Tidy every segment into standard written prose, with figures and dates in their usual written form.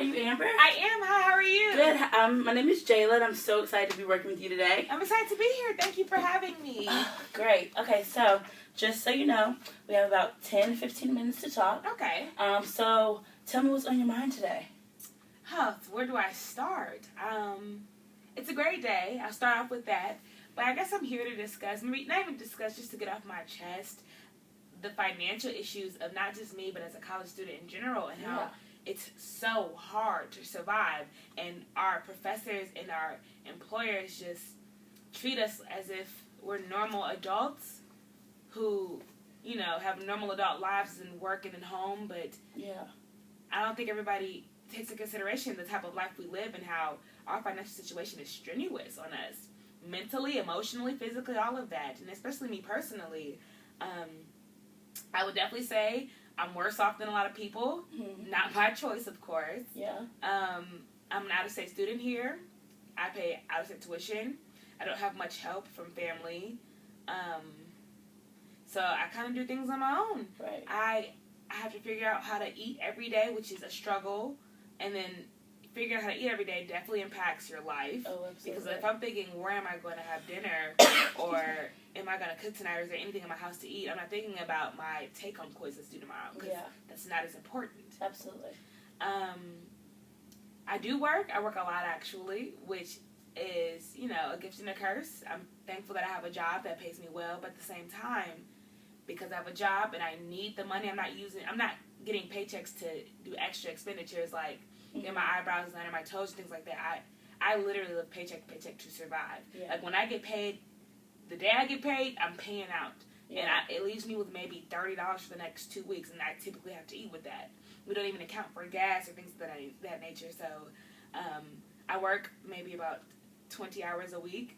Are you Amber? I am. Hi, how are you? Good. My name is Jayla, and I'm so excited to be working with you today. I'm excited to be here. Thank you for having me. Great. Okay, so just so you know, we have about 10, 15 minutes to talk. Okay. So tell me what's on your mind today. So where do I start? It's a great day. I'll start off with that. But I guess I'm here to discuss, maybe not even discuss, just to get off my chest, the financial issues of not just me, but as a college student in general, and how it's so hard to survive. And our professors and our employers just treat us as if we're normal adults who, you know, have normal adult lives and work and home, but I don't think everybody takes into consideration the type of life we live and how our financial situation is strenuous on us. Mentally, emotionally, physically, all of that. And especially me personally, I would definitely say I'm worse off than a lot of people. Not by choice, of course. I'm an out-of-state student here. I pay out-of-state tuition. I don't have much help from family. So I kind of do things on my own. Right. I have to figure out how to eat every day, which is a struggle. And then figuring out how to eat every day definitely impacts your life. Oh, absolutely. Because if I'm thinking, where am I going to have dinner? Or am I going to cook tonight? Or is there anything in my house to eat? I'm not thinking about my take-home quiz that's due tomorrow. Because that's not as important. Absolutely. I do work. I work a lot, actually, which is, you know, a gift and a curse. I'm thankful that I have a job that pays me well. But at the same time, because I have a job and I need the money, I'm not getting paychecks to do extra expenditures like get my eyebrows done or my toes and things like that. I literally live paycheck to paycheck to survive. Like when I get paid, the day I get paid, I'm paying out. And it leaves me with maybe $30 for the next 2 weeks, and I typically have to eat with that. We don't even account for gas or things of that nature. So I work maybe about 20 hours a week,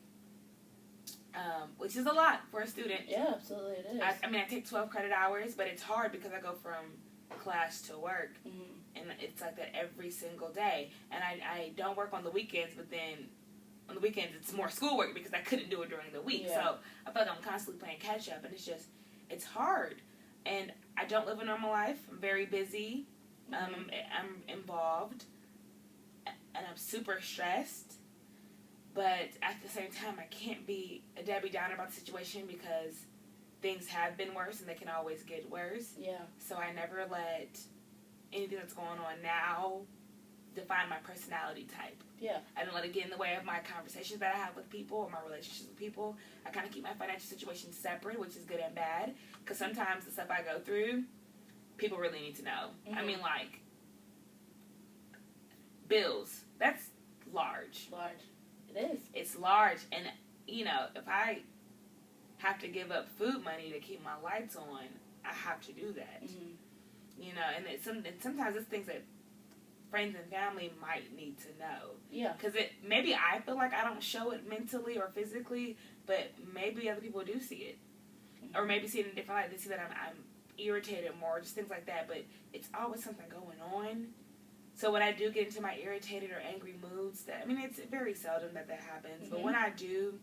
which is a lot for a student. Yeah, absolutely it is. I take 12 credit hours, but it's hard because I go from class to work. And it's like that every single day. And I don't work on the weekends, but then on the weekends it's more schoolwork because I couldn't do it during the week. So I feel like I'm constantly playing catch up, and it's hard. And I don't live a normal life. I'm very busy. I'm involved, and I'm super stressed. But at the same time, I can't be a Debbie Downer about the situation because things have been worse and they can always get worse. So I never let anything that's going on now define my personality type. I didn't let it get in the way of my conversations that I have with people or my relationships with people. I kind of keep my financial situation separate, which is good and bad. Because sometimes the stuff I go through, people really need to know. I mean, like, bills. That's large. It is. It's large. And, you know, if I have to give up food money to keep my lights on, I have to do that. You know, and sometimes it's things that friends and family might need to know. Because maybe I feel like I don't show it mentally or physically, but maybe other people do see it. Or maybe see it in a different light. They see that I'm irritated more, just things like that. But it's always something going on. So when I do get into my irritated or angry moods, it's very seldom that happens. But when I do,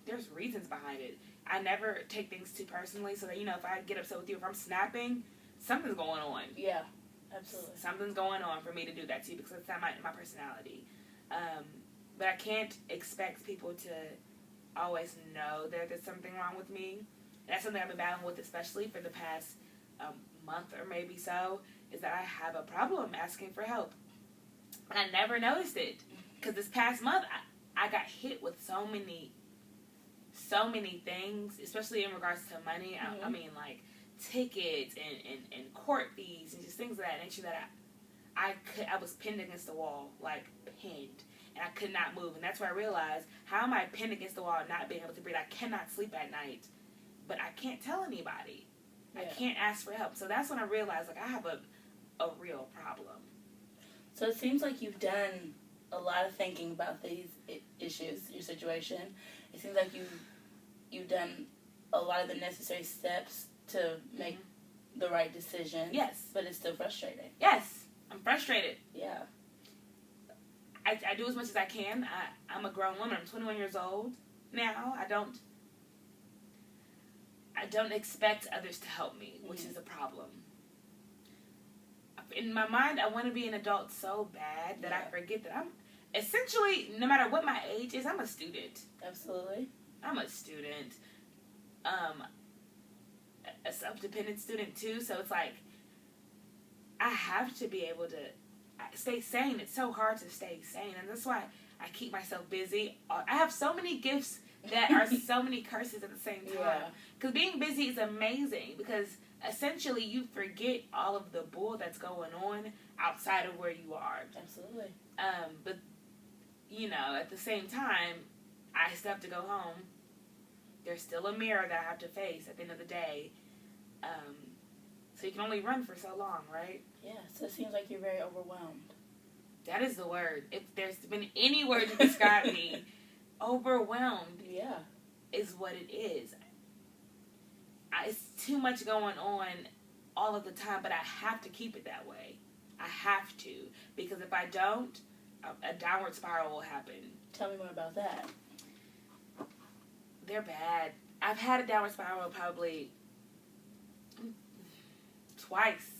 there's reasons behind it. I never take things too personally. So that, you know, if I get upset with you, if I'm snapping, something's going on. Absolutely. Something's going on for me to do that to you because it's not my personality. But I can't expect people to always know that there's something wrong with me. That's something I've been battling with, especially for the past month or maybe so, is that I have a problem asking for help. And I never noticed it because this past month I got hit with so many things, especially in regards to money. I mean, like tickets and court fees and just things of that nature that I was pinned against the wall, like pinned, and I could not move. And that's where I realized, how am I pinned against the wall and not being able to breathe? I cannot sleep at night, but I can't tell anybody. I can't ask for help. So that's when I realized, like, I have a real problem. So it seems like you've done a lot of thinking about these issues, your situation. It seems like you've done a lot of the necessary steps to make the right decision. Yes. But it's still frustrating. Yes. I'm frustrated. I do as much as I can. I'm a grown woman. I'm 21 years old now. I don't expect others to help me, which is a problem. in my mind, I want to be an adult so bad that I forget that I'm essentially, no matter what my age is, I'm a student. Absolutely. I'm a student. A self-dependent student too, so it's like I have to be able to stay sane. It's so hard to stay sane, and that's why I keep myself busy. I have so many gifts that are so many curses at the same time. Because being busy is amazing, because essentially you forget all of the bull that's going on outside of where you are. Absolutely. But, you know, at the same time, I still have to go home. There's still a mirror that I have to face at the end of the day. So you can only run for so long, right? Yeah, so it seems like you're very overwhelmed. That is the word. If there's been any word to describe me, overwhelmed is what it is. It's too much going on all of the time, but I have to keep it that way. I have to. Because if I don't, a downward spiral will happen. Tell me more about that. They're bad. I've had a downward spiral probably twice,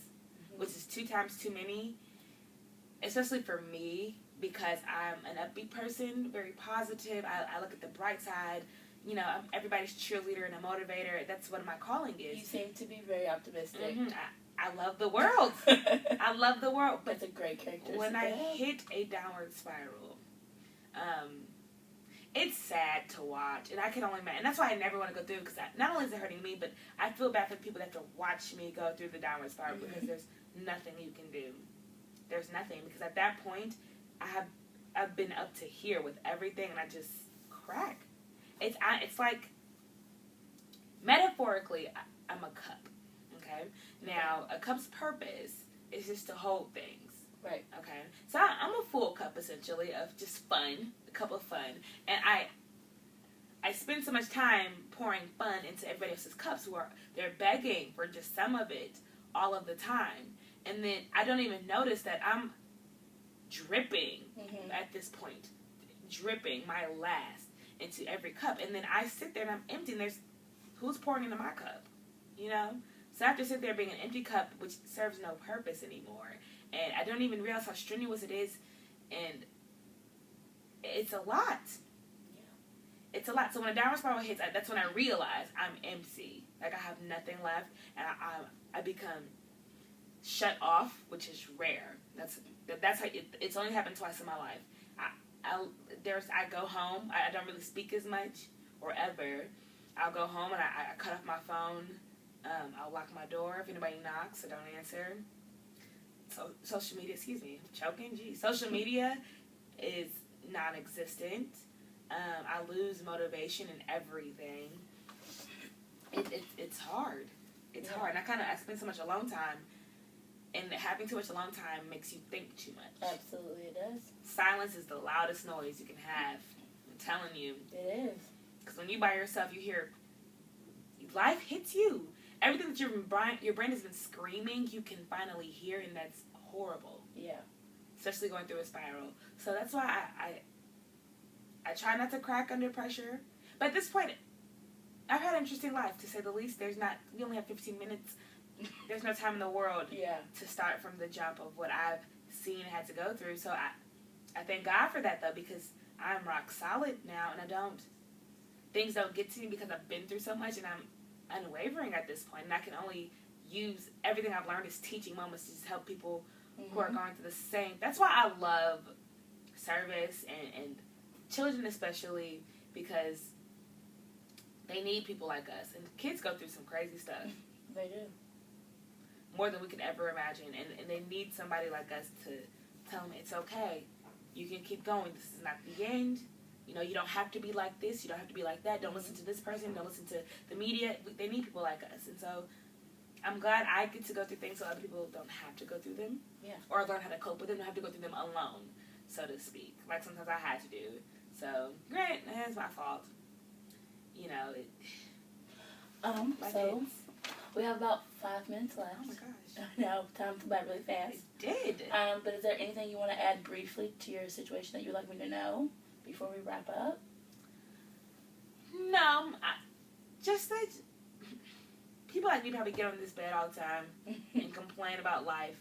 which is 2 times too many, especially for me, because I'm an upbeat person, very positive. I look at the bright side. You know, I'm everybody's cheerleader and a motivator. That's what my calling is. You seem to be very optimistic. Mm-hmm. I love the world. I love the world. But that's a great characteristic. When I hit a downward spiral, it's sad to watch, and I can only imagine. And that's why I never want to go through it, because not only is it hurting me, but I feel bad for the people that have to watch me go through the downward spiral, because there's nothing you can do. There's nothing, because at that point, I've been up to here with everything, and I just crack. It's like, metaphorically, I'm a cup, okay? Now, a cup's purpose is just to hold things. Right. Okay. So I'm a full cup, essentially, of just fun, a cup of fun. And I spend so much time pouring fun into everybody else's cups where they're begging for just some of it all of the time. And then I don't even notice that I'm dripping at this point. Dripping my last into every cup. And then I sit there and I'm empty, and who's pouring into my cup? You know? So I have to sit there being an empty cup, which serves no purpose anymore. And I don't even realize how strenuous it is. And it's a lot. Yeah. It's a lot. So when a downward spiral hits, that's when I realize I'm empty. Like, I have nothing left. And I become shut off, which is rare. That's how it's only happened twice in my life. I go home. I don't really speak as much or ever. I'll go home and I cut off my phone. I'll lock my door if anybody knocks. I don't answer. So social media, excuse me, I'm choking. Geez, social media is non-existent. I lose motivation in everything. It's hard. It's hard. And I spend so much alone time, and having too much alone time makes you think too much. Absolutely, it does. Silence is the loudest noise you can have. I'm telling you. It is. Because when you by yourself, you hear life hits you. Everything that your brain has been screaming, you can finally hear, and that's horrible. Yeah. Especially going through a spiral. So that's why I try not to crack under pressure. But at this point, I've had an interesting life, to say the least. We only have 15 minutes. There's no time in the world to start from the jump of what I've seen and had to go through. So I thank God for that, though, because I'm rock solid now, and things don't get to me because I've been through so much, and I'm unwavering at this point, and I can only use everything I've learned as teaching moments to just help people who are going through the same. That's why I love service and children especially, because they need people like us, and kids go through some crazy stuff. They do. More than we could ever imagine, and they need somebody like us to tell them it's okay. You can keep going. This is not the end. You know, you don't have to be like this. You don't have to be like that. Don't listen to this person. Don't listen to the media. They need people like us. And so I'm glad I get to go through things so other people don't have to go through them. Yeah. Or learn how to cope with them. Don't have to go through them alone, so to speak. Like sometimes I had to do. So, great. It's my fault. You know. So we have about 5 minutes left. Oh my gosh. I know. Time flew by really fast. It did. But is there anything you want to add briefly to your situation that you'd like me to know before we wrap up? No, just that people like me probably get on this bed all the time and complain about life.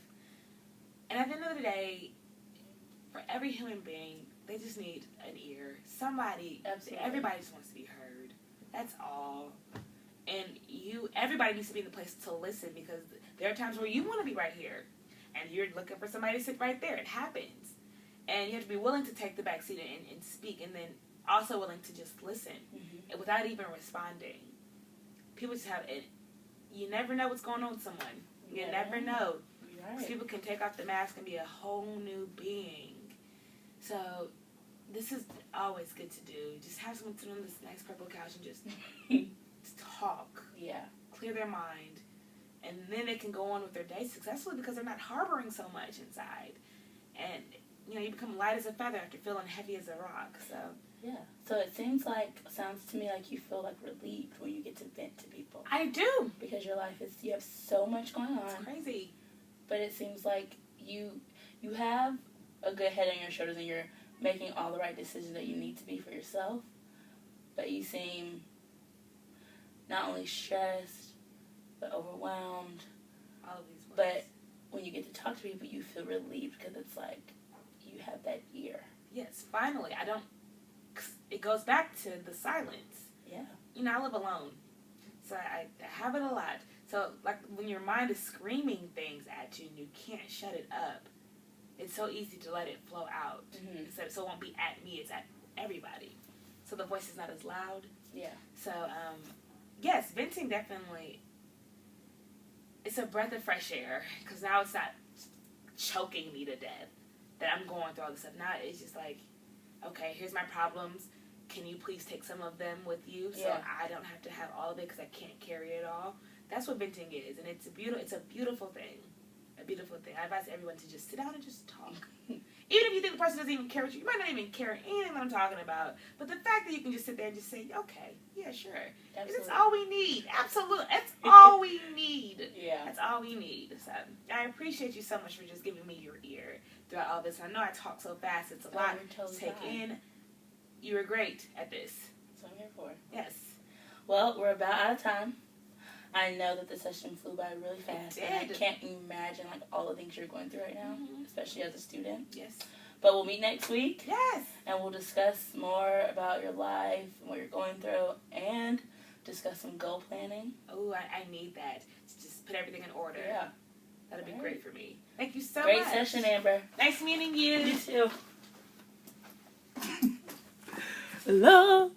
And at the end of the day, for every human being, they just need an ear. Somebody, Absolutely. Everybody just wants to be heard. That's all. And everybody needs to be in the place to listen, because there are times where you want to be right here and you're looking for somebody to sit right there. It happens. And you have to be willing to take the back seat and speak, and then also willing to just listen and without even responding. People just have it. You never know what's going on with someone. You never know. Right. People can take off the mask and be a whole new being. So this is always good to do. Just have someone sit on this nice purple couch and just talk. Yeah. Clear their mind. And then they can go on with their day successfully because they're not harboring so much inside. And, you become light as a feather after feeling heavy as a rock. So yeah. So it sounds to me like you feel like relieved when you get to vent to people. I do. Because you have so much going on. It's crazy. But it seems like you have a good head on your shoulders and you're making all the right decisions that you need to be for yourself. But you seem not only stressed, but overwhelmed. All of these words. But when you get to talk to people, you feel relieved because it's like you have that ear. Yes, finally. It goes back to the silence. Yeah. I live alone. So I have it a lot. So, like, when your mind is screaming things at you and you can't shut it up, it's so easy to let it flow out. So it won't be at me, it's at everybody. So the voice is not as loud. Yeah. So, yes, venting definitely, it's a breath of fresh air. Because now it's not choking me to death that I'm going through all this stuff. Now it's just like, okay, here's my problems. Can you please take some of them with you so I don't have to have all of it because I can't carry it all? That's what venting is, and it's a beautiful thing. A beautiful thing. I advise everyone to just sit down and just talk. Even if you think the person doesn't even care what you might not even care anything that I'm talking about. But the fact that you can just sit there and just say, okay, yeah, sure. That's all we need. Absolutely. That's all we need. Yeah. That's all we need. So I appreciate you so much for just giving me your ear throughout all this. I know I talk so fast. It's a lot to take in. You were great at this. That's what I'm here for. Yes. Well, we're about out of time. I know that the session flew by really fast. It did. And I can't imagine all the things you're going through right now, especially as a student. Yes. But we'll meet next week. Yes. And we'll discuss more about your life and what you're going through and discuss some goal planning. Oh, I need that. Just put everything in order. Yeah. That'd be great for me. Thank you so much. Great session, Amber. Nice meeting you. You too. Love.